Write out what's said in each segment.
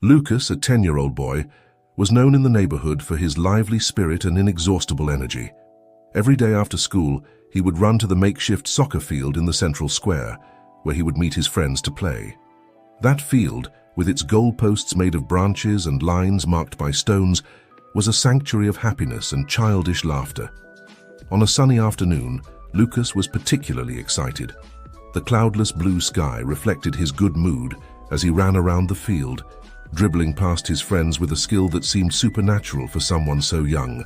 Lucas, a 10-year-old boy, was known in the neighborhood for his lively spirit and inexhaustible energy. Every day after school, he would run to the makeshift soccer field in the central square, where he would meet his friends to play. That field, with its goalposts made of branches and lines marked by stones, was a sanctuary of happiness and childish laughter. On a sunny afternoon, Lucas was particularly excited. The cloudless blue sky reflected his good mood as he ran around the field, dribbling past his friends with a skill that seemed supernatural for someone so young.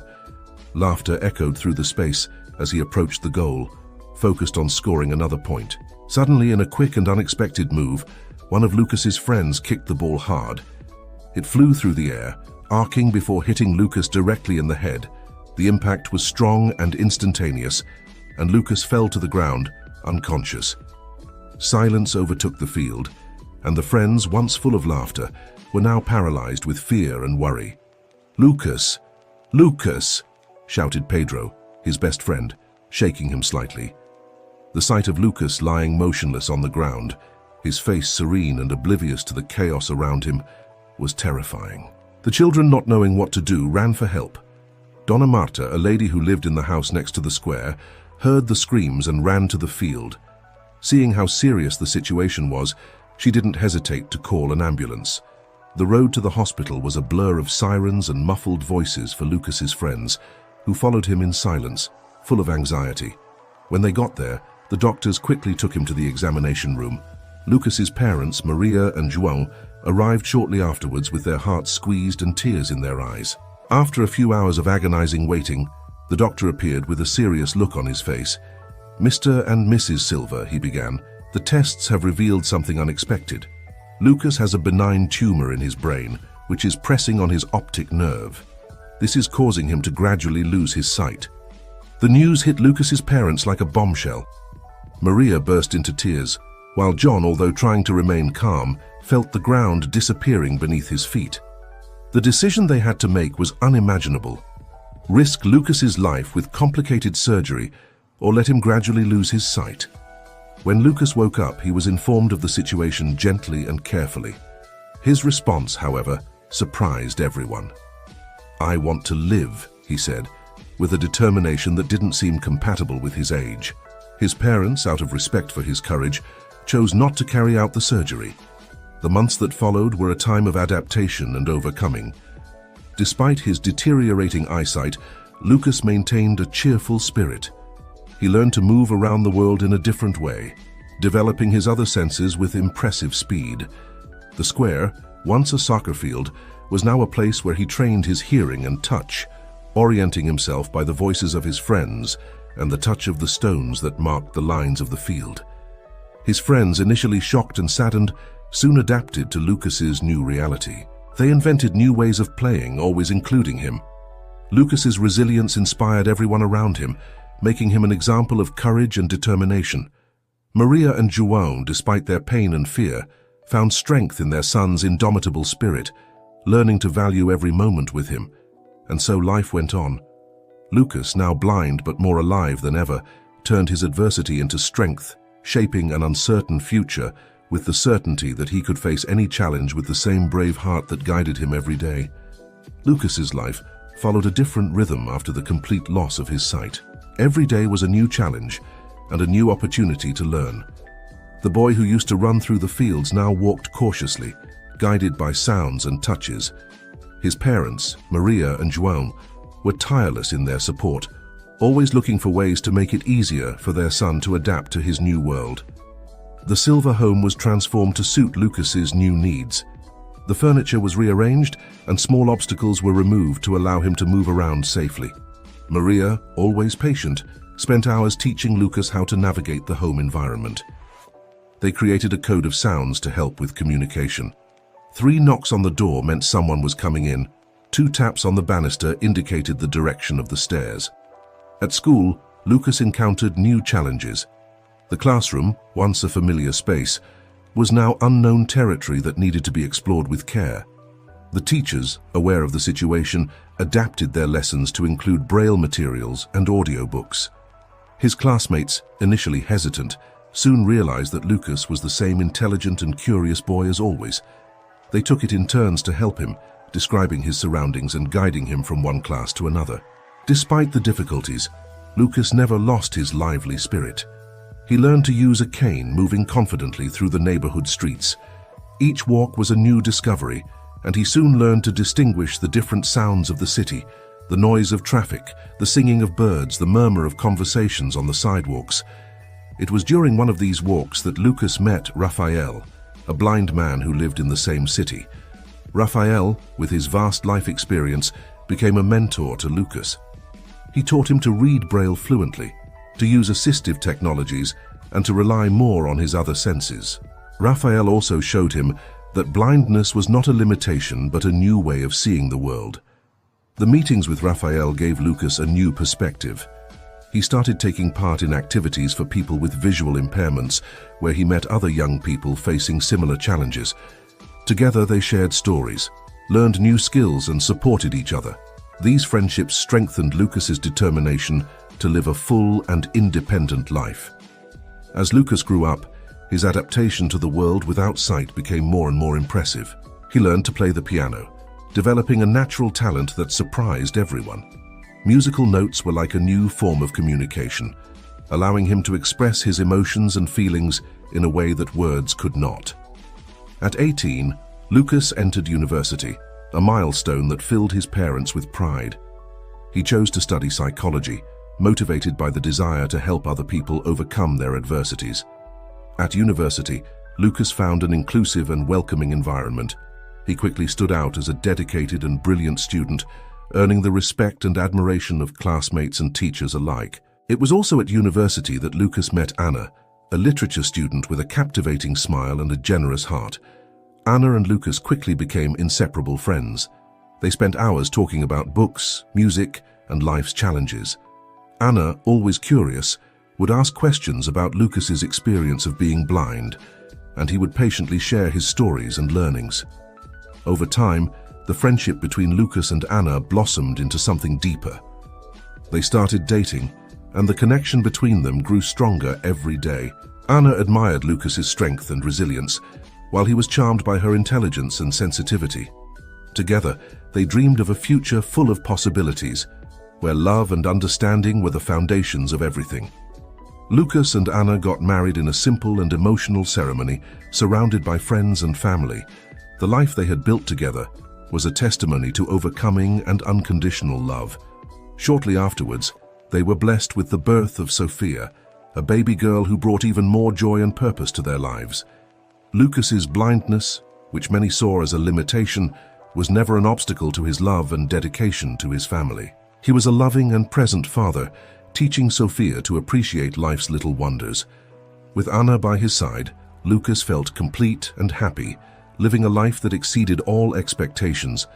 Laughter echoed through the space as he approached the goal, focused on scoring another point. Suddenly, in a quick and unexpected move, one of Lucas's friends kicked the ball hard. It flew through the air, arcing before hitting Lucas directly in the head. The impact was strong and instantaneous, and Lucas fell to the ground, unconscious. Silence overtook the field, and the friends, once full of laughter, were now paralyzed with fear and worry. "Lucas! Lucas!" shouted Pedro, his best friend, shaking him slightly. The sight of Lucas lying motionless on the ground, his face serene and oblivious to the chaos around him, was terrifying. The children, not knowing what to do, ran for help. Donna Marta, a lady who lived in the house next to the square, heard the screams and ran to the field. Seeing how serious the situation was, she didn't hesitate to call an ambulance. The road to the hospital was a blur of sirens and muffled voices for Lucas's friends, who followed him in silence, full of anxiety. When they got there, the doctors quickly took him to the examination room. Lucas's parents, Maria and João, arrived shortly afterwards with their hearts squeezed and tears in their eyes. After a few hours of agonizing waiting, the doctor appeared with a serious look on his face. "Mr. and Mrs. Silva," he began, "the tests have revealed something unexpected. Lucas has a benign tumor in his brain, which is pressing on his optic nerve. This is causing him to gradually lose his sight." The news hit Lucas's parents like a bombshell. Maria burst into tears, while John, although trying to remain calm, felt the ground disappearing beneath his feet. The decision they had to make was unimaginable. Risk Lucas's life with complicated surgery, or let him gradually lose his sight. When Lucas woke up, he was informed of the situation gently and carefully. His response, however, surprised everyone. "I want to live," he said, with a determination that didn't seem compatible with his age. His parents, out of respect for his courage, chose not to carry out the surgery. The months that followed were a time of adaptation and overcoming. Despite his deteriorating eyesight, Lucas maintained a cheerful spirit. He learned to move around the world in a different way, developing his other senses with impressive speed. The square, once a soccer field, was now a place where he trained his hearing and touch, orienting himself by the voices of his friends and the touch of the stones that marked the lines of the field. His friends, initially shocked and saddened, soon adapted to Lucas's new reality. They invented new ways of playing, always including him. Lucas's resilience inspired everyone around him, making him an example of courage and determination. Maria and João, despite their pain and fear, found strength in their son's indomitable spirit, learning to value every moment with him. And so life went on. Lucas, now blind but more alive than ever, turned his adversity into strength, shaping an uncertain future with the certainty that he could face any challenge with the same brave heart that guided him every day. Lucas's life followed a different rhythm after the complete loss of his sight. Every day was a new challenge and a new opportunity to learn. The boy who used to run through the fields now walked cautiously, guided by sounds and touches. His parents, Maria and João, were tireless in their support, always looking for ways to make it easier for their son to adapt to his new world. The Silva home was transformed to suit Lucas's new needs. The furniture was rearranged and small obstacles were removed to allow him to move around safely. Maria, always patient, spent hours teaching Lucas how to navigate the home environment. They created a code of sounds to help with communication. 3 knocks on the door meant someone was coming in. 2 taps on the banister indicated the direction of the stairs. At school, Lucas encountered new challenges. The classroom, once a familiar space, was now unknown territory that needed to be explored with care. The teachers, aware of the situation, adapted their lessons to include braille materials and audiobooks. His classmates, initially hesitant, soon realized that Lucas was the same intelligent and curious boy as always. They took it in turns to help him, describing his surroundings and guiding him from one class to another. Despite the difficulties, Lucas never lost his lively spirit. He learned to use a cane, moving confidently through the neighborhood streets. Each walk was a new discovery, and he soon learned to distinguish the different sounds of the city, the noise of traffic, the singing of birds, the murmur of conversations on the sidewalks. It was during one of these walks that Lucas met Raphael, a blind man who lived in the same city. Raphael, with his vast life experience, became a mentor to Lucas. He taught him to read Braille fluently, to use assistive technologies, and to rely more on his other senses. Raphael also showed him that blindness was not a limitation but a new way of seeing the world. The meetings with Raphael gave Lucas a new perspective. He started taking part in activities for people with visual impairments, where he met other young people facing similar challenges. Together they shared stories, learned new skills, and supported each other. These friendships strengthened Lucas's determination to live a full and independent life. As Lucas grew up, his adaptation to the world without sight became more and more impressive. He learned to play the piano, developing a natural talent that surprised everyone. Musical notes were like a new form of communication, allowing him to express his emotions and feelings in a way that words could not. At 18, Lucas entered university, a milestone that filled his parents with pride. He chose to study psychology, motivated by the desire to help other people overcome their adversities. At university, Lucas found an inclusive and welcoming environment. He quickly stood out as a dedicated and brilliant student, earning the respect and admiration of classmates and teachers alike. It was also at university that Lucas met Anna, a literature student with a captivating smile and a generous heart. Anna and Lucas quickly became inseparable friends. They spent hours talking about books, music, and life's challenges. Anna, always curious, would ask questions about Lucas's experience of being blind, and he would patiently share his stories and learnings. Over time, the friendship between Lucas and Anna blossomed into something deeper. They started dating, and the connection between them grew stronger every day. Anna admired Lucas's strength and resilience, while he was charmed by her intelligence and sensitivity. Together, they dreamed of a future full of possibilities, where love and understanding were the foundations of everything. Lucas and Anna got married in a simple and emotional ceremony, surrounded by friends and family. The life they had built together was a testimony to overcoming and unconditional love. Shortly afterwards, they were blessed with the birth of Sophia, a baby girl who brought even more joy and purpose to their lives. Lucas's blindness, which many saw as a limitation, was never an obstacle to his love and dedication to his family. He was a loving and present father, teaching Sophia to appreciate life's little wonders. With Anna by his side, Lucas felt complete and happy, living a life that exceeded all expectations.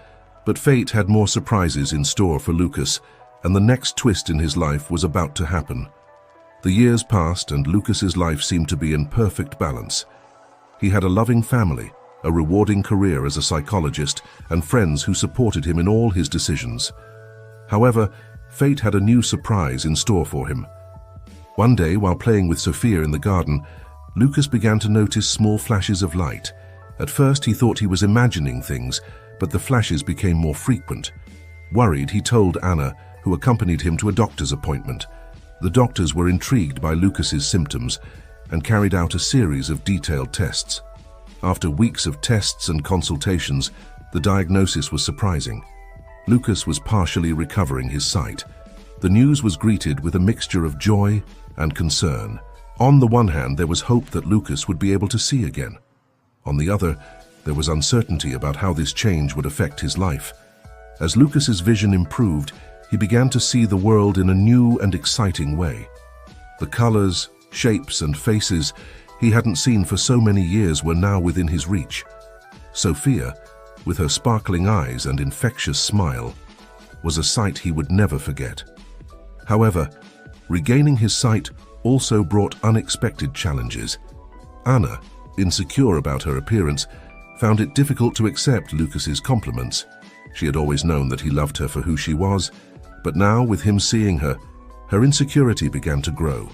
But fate had more surprises in store for Lucas, and the next twist in his life was about to happen. The years passed, and Lucas's life seemed to be in perfect balance. He had a loving family, a rewarding career as a psychologist, and friends who supported him in all his decisions. However, fate had a new surprise in store for him. One day, while playing with Sophia in the garden, Lucas began to notice small flashes of light. At first, he thought he was imagining things, but the flashes became more frequent. Worried, he told Anna, who accompanied him to a doctor's appointment. The doctors were intrigued by Lucas's symptoms and carried out a series of detailed tests. After weeks of tests and consultations, the diagnosis was surprising. Lucas was partially recovering his sight. The news was greeted with a mixture of joy and concern. On the one hand, there was hope that Lucas would be able to see again. On the other, there was uncertainty about how this change would affect his life. As Lucas's vision improved, he began to see the world in a new and exciting way. The colors, shapes, and faces he hadn't seen for so many years were now within his reach. Sophia, with her sparkling eyes and infectious smile, was a sight he would never forget. However, regaining his sight also brought unexpected challenges. Anna, insecure about her appearance, found it difficult to accept Lucas's compliments. She had always known that he loved her for who she was, but now, with him seeing her, her insecurity began to grow.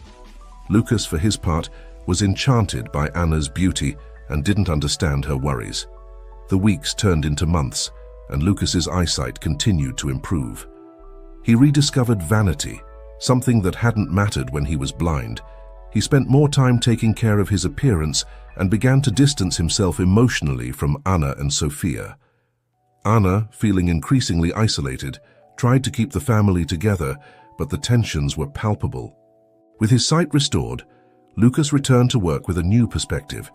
Lucas, for his part, was enchanted by Anna's beauty and didn't understand her worries. The weeks turned into months, and Lucas's eyesight continued to improve. He rediscovered vanity, something that hadn't mattered when he was blind. He spent more time taking care of his appearance and began to distance himself emotionally from Anna and Sophia. Anna, feeling increasingly isolated, tried to keep the family together, but the tensions were palpable. With his sight restored, Lucas returned to work with a new perspective.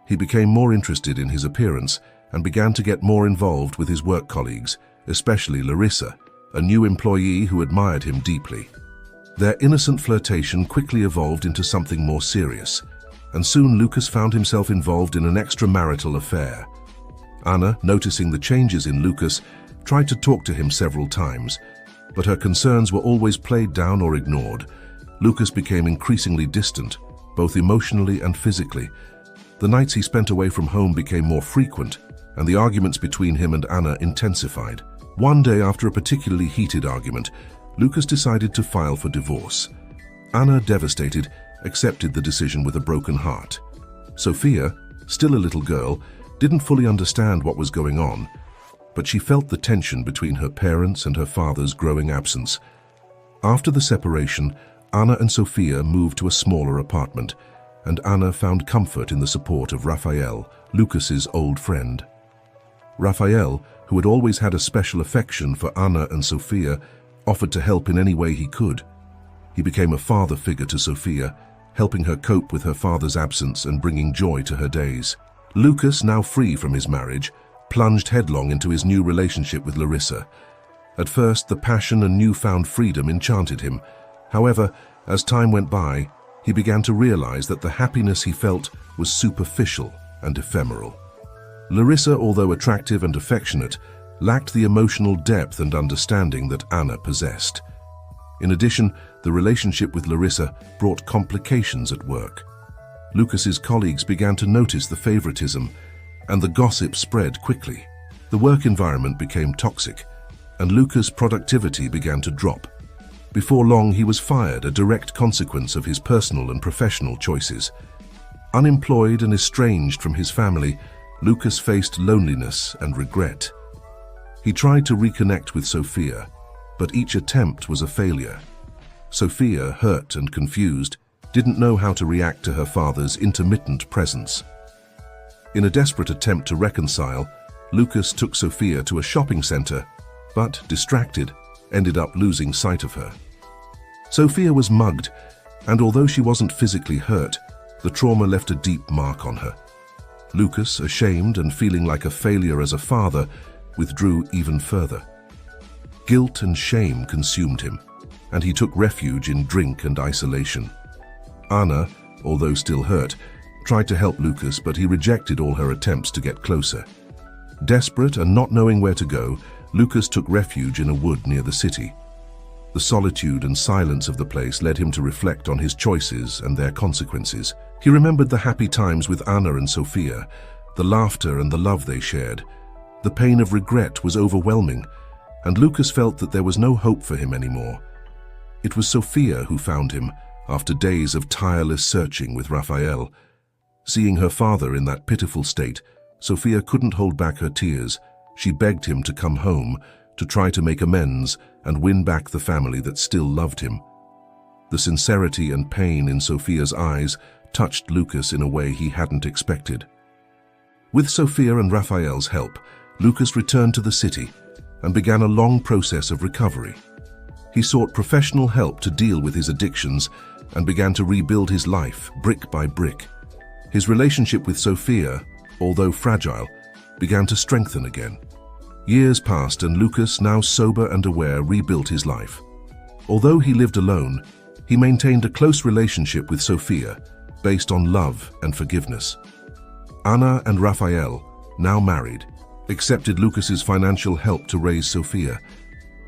He became more interested in his appearance and began to get more involved with his work colleagues, especially Larissa, a new employee who admired him deeply. Their innocent flirtation quickly evolved into something more serious, and soon Lucas found himself involved in an extramarital affair. Anna, noticing the changes in Lucas, tried to talk to him several times, but her concerns were always played down or ignored. Lucas became increasingly distant, both emotionally and physically. The nights he spent away from home became more frequent, and the arguments between him and Anna intensified. One day, after a particularly heated argument, Lucas decided to file for divorce. Anna, devastated, accepted the decision with a broken heart. Sophia, still a little girl, didn't fully understand what was going on, but she felt the tension between her parents and her father's growing absence. After the separation, Anna and Sophia moved to a smaller apartment, and Anna found comfort in the support of Raphael, Lucas's old friend. Raphael, who had always had a special affection for Anna and Sophia, offered to help in any way he could. He became a father figure to Sophia, helping her cope with her father's absence and bringing joy to her days. Lucas, now free from his marriage, plunged headlong into his new relationship with Larissa. At first, the passion and newfound freedom enchanted him. However, as time went by, he began to realize that the happiness he felt was superficial and ephemeral. Larissa, although attractive and affectionate, lacked the emotional depth and understanding that Anna possessed. In addition, the relationship with Larissa brought complications at work. Lucas's colleagues began to notice the favoritism, and the gossip spread quickly. The work environment became toxic, and Lucas' productivity began to drop. Before long, he was fired, a direct consequence of his personal and professional choices. Unemployed and estranged from his family, Lucas faced loneliness and regret. He tried to reconnect with Sophia, but each attempt was a failure. Sophia, hurt and confused, didn't know how to react to her father's intermittent presence. In a desperate attempt to reconcile, Lucas took Sophia to a shopping center, but, distracted, ended up losing sight of her. Sophia was mugged, and although she wasn't physically hurt, the trauma left a deep mark on her. Lucas, ashamed and feeling like a failure as a father, withdrew even further. Guilt and shame consumed him, and he took refuge in drink and isolation. Anna, although still hurt, tried to help Lucas, but he rejected all her attempts to get closer. Desperate and not knowing where to go, Lucas took refuge in a wood near the city. The solitude and silence of the place led him to reflect on his choices and their consequences. He remembered the happy times with Anna and Sophia, the laughter and the love they shared. The pain of regret was overwhelming, and Lucas felt that there was no hope for him anymore. It was Sophia who found him, after days of tireless searching with Raphael. Seeing her father in that pitiful state, Sophia couldn't hold back her tears. She begged him to come home, to try to make amends and win back the family that still loved him. The sincerity and pain in Sophia's eyes touched Lucas in a way he hadn't expected. With Sophia and Raphael's help, Lucas returned to the city and began a long process of recovery. He sought professional help to deal with his addictions and began to rebuild his life brick by brick. His relationship with Sophia, although fragile, began to strengthen again. Years passed, and Lucas, now sober and aware, rebuilt his life. Although he lived alone, he maintained a close relationship with Sophia, based on love and forgiveness. Anna and Raphael, now married, accepted Lucas's financial help to raise Sophia,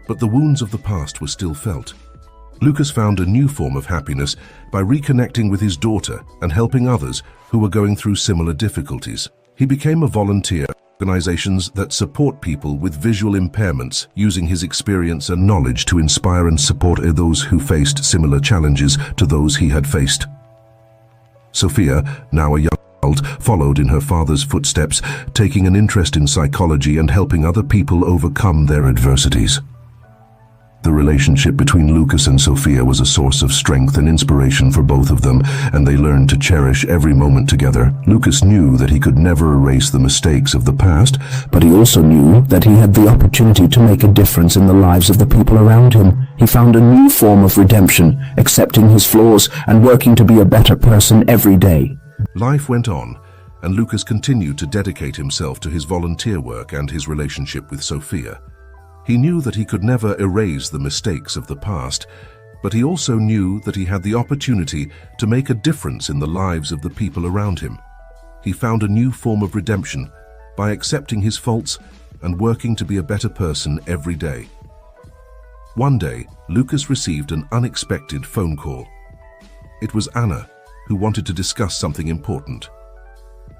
but the wounds of the past were still felt. Lucas found a new form of happiness by reconnecting with his daughter and helping others who were going through similar difficulties. He became a volunteer in organizations that support people with visual impairments, using his experience and knowledge to inspire and support those who faced similar challenges to those he had faced. Sophia, now a young followed in her father's footsteps, taking an interest in psychology and helping other people overcome their adversities. The relationship between Lucas and Sophia was a source of strength and inspiration for both of them, and they learned to cherish every moment together. Lucas knew that he could never erase the mistakes of the past, but he also knew that he had the opportunity to make a difference in the lives of the people around him. He found a new form of redemption, accepting his flaws and working to be a better person every day. Life went on, and Lucas continued to dedicate himself to his volunteer work and his relationship with Sophia. He knew that he could never erase the mistakes of the past, but he also knew that he had the opportunity to make a difference in the lives of the people around him. He found a new form of redemption by accepting his faults and working to be a better person every day. One day, Lucas received an unexpected phone call. It was Anna, who wanted to discuss something important.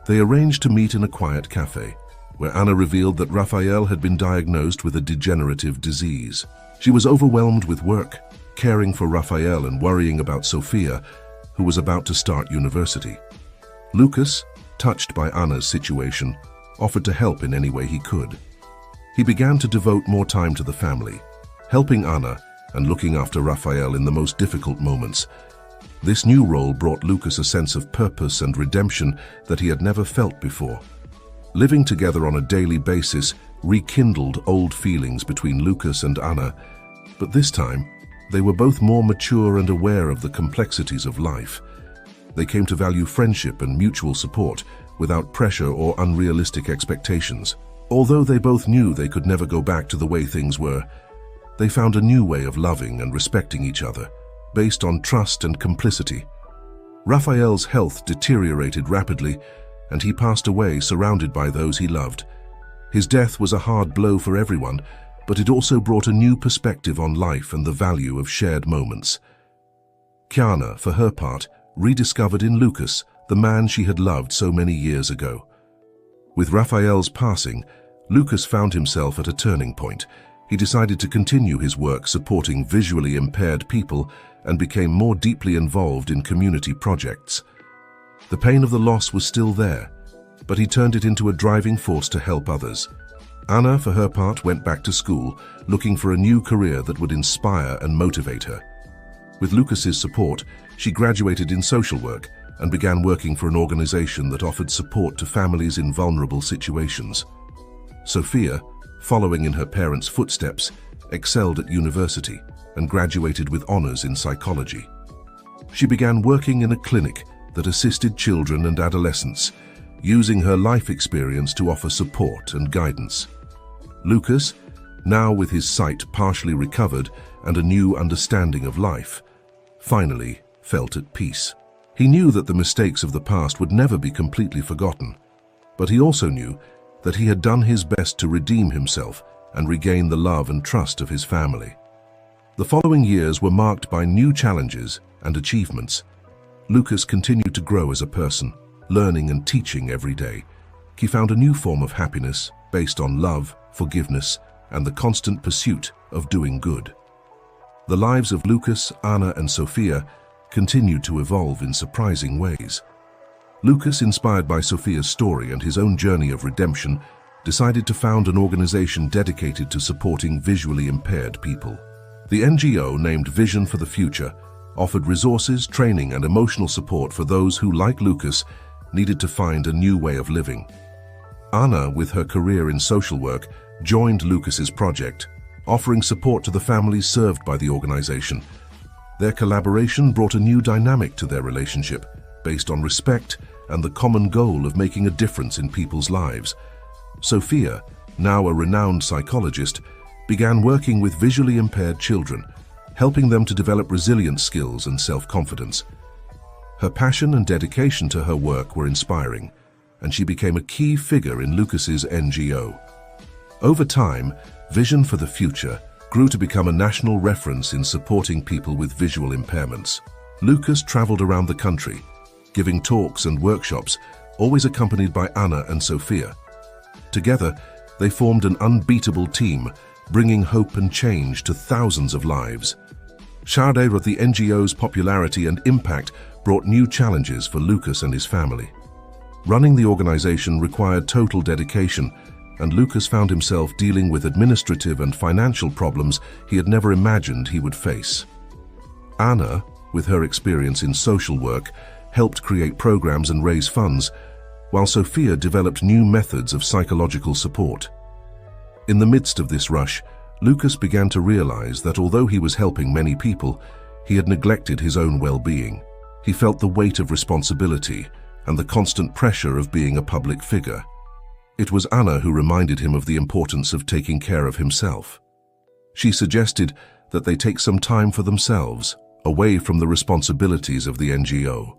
They arranged to meet in a quiet cafe, where Anna revealed that Raphael had been diagnosed with a degenerative disease. She was overwhelmed with work, caring for Raphael and worrying about Sophia, who was about to start university. Lucas, touched by Anna's situation, offered to help in any way he could. He began to devote more time to the family, helping Anna and looking after Raphael in the most difficult moments. This new role brought Lucas a sense of purpose and redemption that he had never felt before. Living together on a daily basis rekindled old feelings between Lucas and Anna, but this time they were both more mature and aware of the complexities of life. They came to value friendship and mutual support without pressure or unrealistic expectations. Although they both knew they could never go back to the way things were, they found a new way of loving and respecting each other, based on trust and complicity. Raphael's health deteriorated rapidly, and he passed away surrounded by those he loved. His death was a hard blow for everyone, but it also brought a new perspective on life and the value of shared moments. Kiana, for her part, rediscovered in Lucas the man she had loved so many years ago. With Raphael's passing, Lucas found himself at a turning point. He decided to continue his work supporting visually impaired people and became more deeply involved in community projects. The pain of the loss was still there, but he turned it into a driving force to help others. Anna, for her part, went back to school, looking for a new career that would inspire and motivate her. With Lucas's support, she graduated in social work and began working for an organization that offered support to families in vulnerable situations. Sophia, following in her parents' footsteps, excelled at university and graduated with honors in psychology. She began working in a clinic that assisted children and adolescents, using her life experience to offer support and guidance. Lucas, now with his sight partially recovered and a new understanding of life, finally felt at peace. He knew that the mistakes of the past would never be completely forgotten, but he also knew that he had done his best to redeem himself and regain the love and trust of his family. The following years were marked by new challenges and achievements. Lucas continued to grow as a person, learning and teaching every day. He found a new form of happiness based on love, forgiveness, and the constant pursuit of doing good. The lives of Lucas, Anna, and Sophia continued to evolve in surprising ways. Lucas, inspired by Sophia's story and his own journey of redemption, decided to found an organization dedicated to supporting visually impaired people. The NGO, named Vision for the Future, offered resources, training, and emotional support for those who, like Lucas, needed to find a new way of living. Anna, with her career in social work, joined Lucas's project, offering support to the families served by the organization. Their collaboration brought a new dynamic to their relationship, based on respect and the common goal of making a difference in people's lives. Sophia, now a renowned psychologist, began working with visually impaired children, helping them to develop resilience skills and self-confidence. Her passion and dedication to her work were inspiring, and she became a key figure in Lucas's NGO. Over time, Vision for the Future grew to become a national reference in supporting people with visual impairments. Lucas traveled around the country, giving talks and workshops, always accompanied by Anna and Sophia. Together, they formed an unbeatable team, bringing hope and change to thousands of lives. Shade of the NGO's popularity and impact brought new challenges for Lucas and his family. Running the organization required total dedication, and Lucas found himself dealing with administrative and financial problems he had never imagined he would face. Anna, with her experience in social work, helped create programs and raise funds, while Sophia developed new methods of psychological support. In the midst of this rush, Lucas began to realize that although he was helping many people, he had neglected his own well-being. He felt the weight of responsibility and the constant pressure of being a public figure. It was Anna who reminded him of the importance of taking care of himself. She suggested that they take some time for themselves, away from the responsibilities of the NGO.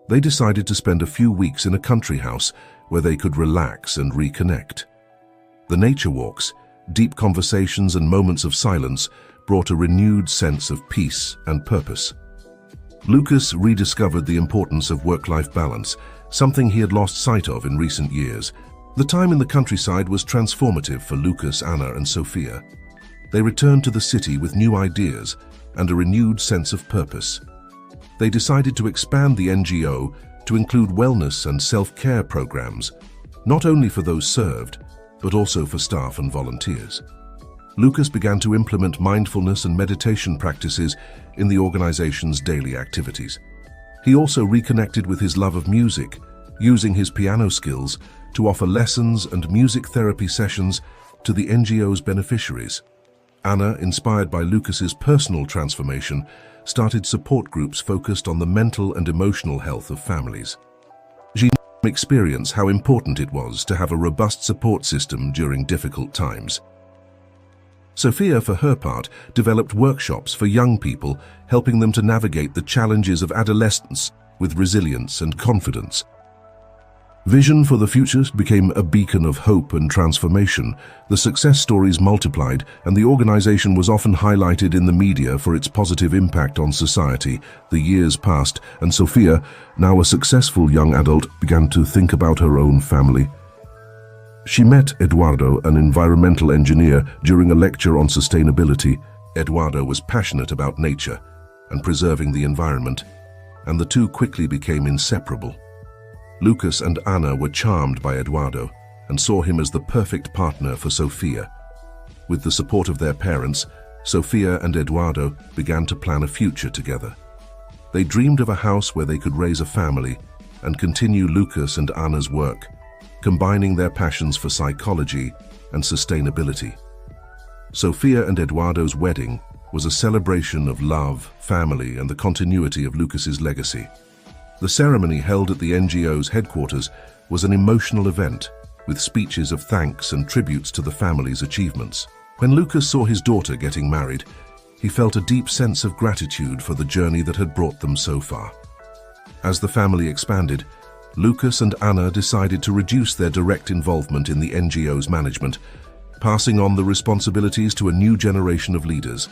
They decided to spend a few weeks in a country house where they could relax and reconnect. The nature walks, deep conversations and moments of silence brought a renewed sense of peace and purpose. Lucas rediscovered the importance of work-life balance, something he had lost sight of in recent years. The time in the countryside was transformative for Lucas, Anna, and Sophia. They returned to the city with new ideas and a renewed sense of purpose. They decided to expand the NGO to include wellness and self-care programs, not only for those served, but also for staff and volunteers. Lucas began to implement mindfulness and meditation practices in the organization's daily activities. He also reconnected with his love of music, using his piano skills to offer lessons and music therapy sessions to the NGO's beneficiaries. Anna, inspired by Lucas's personal transformation, started support groups focused on the mental and emotional health of families. She experienced how important it was to have a robust support system during difficult times. Sophia, for her part, developed workshops for young people, helping them to navigate the challenges of adolescence with resilience and confidence. Vision for the future became a beacon of hope and transformation. The success stories multiplied, and the organization was often highlighted in the media for its positive impact on society. The years passed, and Sophia, now a successful young adult, began to think about her own family. She met Eduardo, an environmental engineer, during a lecture on sustainability. Eduardo was passionate about nature and preserving the environment, and the two quickly became inseparable. Lucas and Anna were charmed by Eduardo and saw him as the perfect partner for Sophia. With the support of their parents, Sophia and Eduardo began to plan a future together. They dreamed of a house where they could raise a family and continue Lucas and Anna's work, combining their passions for psychology and sustainability. Sophia and Eduardo's wedding was a celebration of love, family, and the continuity of Lucas's legacy. The ceremony, held at the NGO's headquarters, was an emotional event, with speeches of thanks and tributes to the family's achievements. When Lucas saw his daughter getting married, he felt a deep sense of gratitude for the journey that had brought them so far. As the family expanded, Lucas and Anna decided to reduce their direct involvement in the NGO's management, passing on the responsibilities to a new generation of leaders.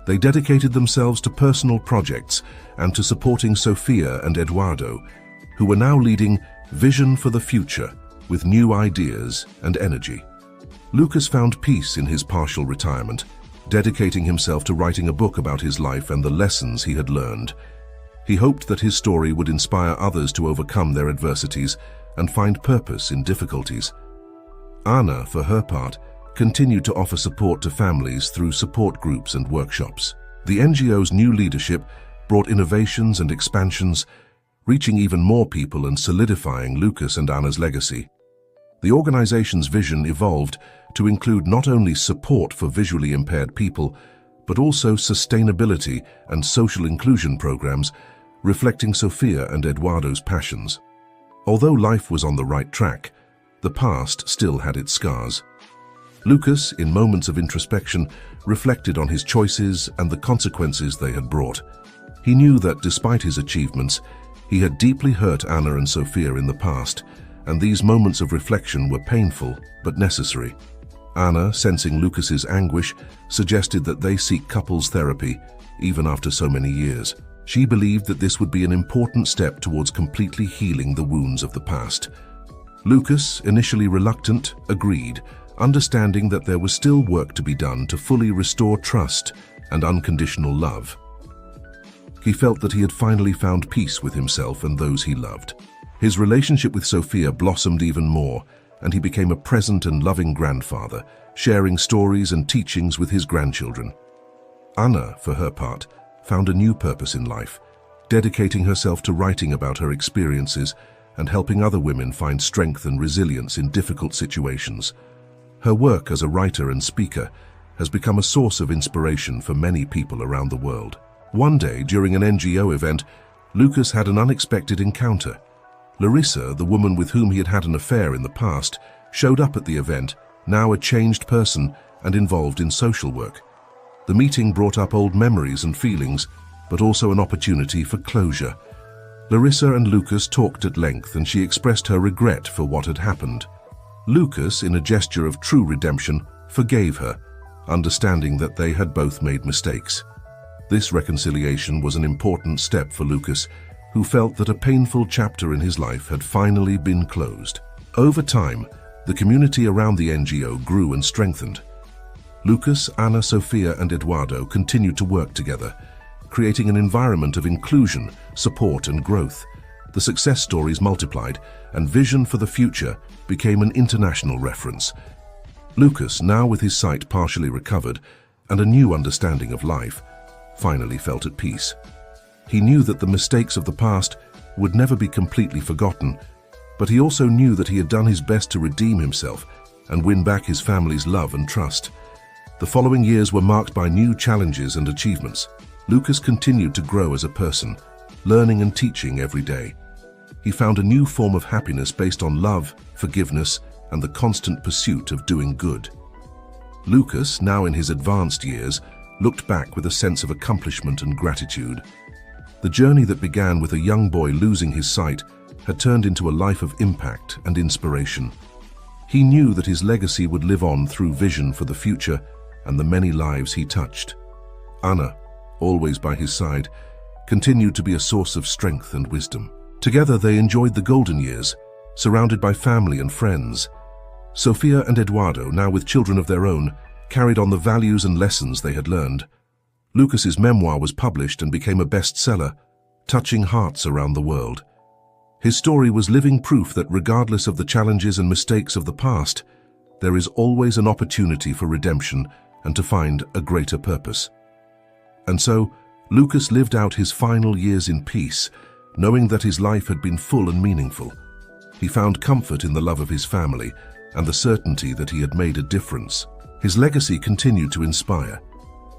They dedicated themselves to personal projects and to supporting Sophia and Eduardo, who were now leading Vision for the Future with new ideas and energy. Lucas found peace in his partial retirement, dedicating himself to writing a book about his life and the lessons he had learned. He hoped that his story would inspire others to overcome their adversities and find purpose in difficulties. Anna, for her part, continued to offer support to families through support groups and workshops. The NGO's new leadership brought innovations and expansions, reaching even more people and solidifying Lucas and Anna's legacy. The organization's vision evolved to include not only support for visually impaired people, but also sustainability and social inclusion programs, reflecting Sophia and Eduardo's passions. Although life was on the right track, the past still had its scars. Lucas, in moments of introspection, reflected on his choices and the consequences they had brought. He knew that despite his achievements, he had deeply hurt Anna and Sophia in the past, and these moments of reflection were painful but necessary. Anna, sensing Lucas's anguish, suggested that they seek couples therapy, even after so many years. She believed that this would be an important step towards completely healing the wounds of the past. Lucas, initially reluctant, agreed, understanding that there was still work to be done to fully restore trust and unconditional love. He felt that he had finally found peace with himself and those he loved. His relationship with Sophia blossomed even more, and he became a present and loving grandfather, sharing stories and teachings with his grandchildren. Anna, for her part, found a new purpose in life, dedicating herself to writing about her experiences and helping other women find strength and resilience in difficult situations. Her work as a writer and speaker has become a source of inspiration for many people around the world. One day, during an NGO event, Lucas had an unexpected encounter. Larissa, the woman with whom he had had an affair in the past, showed up at the event, now a changed person and involved in social work. The meeting brought up old memories and feelings, but also an opportunity for closure. Larissa and Lucas talked at length, and she expressed her regret for what had happened. Lucas, in a gesture of true redemption, forgave her, understanding that they had both made mistakes. This reconciliation was an important step for Lucas, who felt that a painful chapter in his life had finally been closed. Over time, the community around the NGO grew and strengthened. Lucas, Anna, Sophia, and Eduardo continued to work together, creating an environment of inclusion, support, and growth. The success stories multiplied, and vision for the future became an international reference. Lucas, now with his sight partially recovered and a new understanding of life, finally felt at peace. He knew that the mistakes of the past would never be completely forgotten, but he also knew that he had done his best to redeem himself and win back his family's love and trust. The following years were marked by new challenges and achievements. Lucas continued to grow as a person, learning and teaching every day. He found a new form of happiness based on love, forgiveness, and the constant pursuit of doing good. Lucas, now in his advanced years, looked back with a sense of accomplishment and gratitude. The journey that began with a young boy losing his sight had turned into a life of impact and inspiration. He knew that his legacy would live on through vision for the future and the many lives he touched. Anna, always by his side, continued to be a source of strength and wisdom. Together they enjoyed the golden years, surrounded by family and friends. Sophia and Eduardo, now with children of their own, carried on the values and lessons they had learned. Lucas's memoir was published and became a bestseller, touching hearts around the world. His story was living proof that regardless of the challenges and mistakes of the past, there is always an opportunity for redemption and to find a greater purpose. And so, Lucas lived out his final years in peace, knowing that his life had been full and meaningful. He found comfort in the love of his family and the certainty that he had made a difference. His legacy continued to inspire,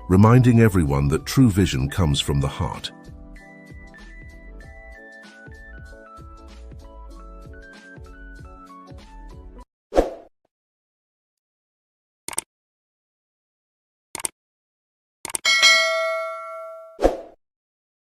reminding everyone that true vision comes from the heart.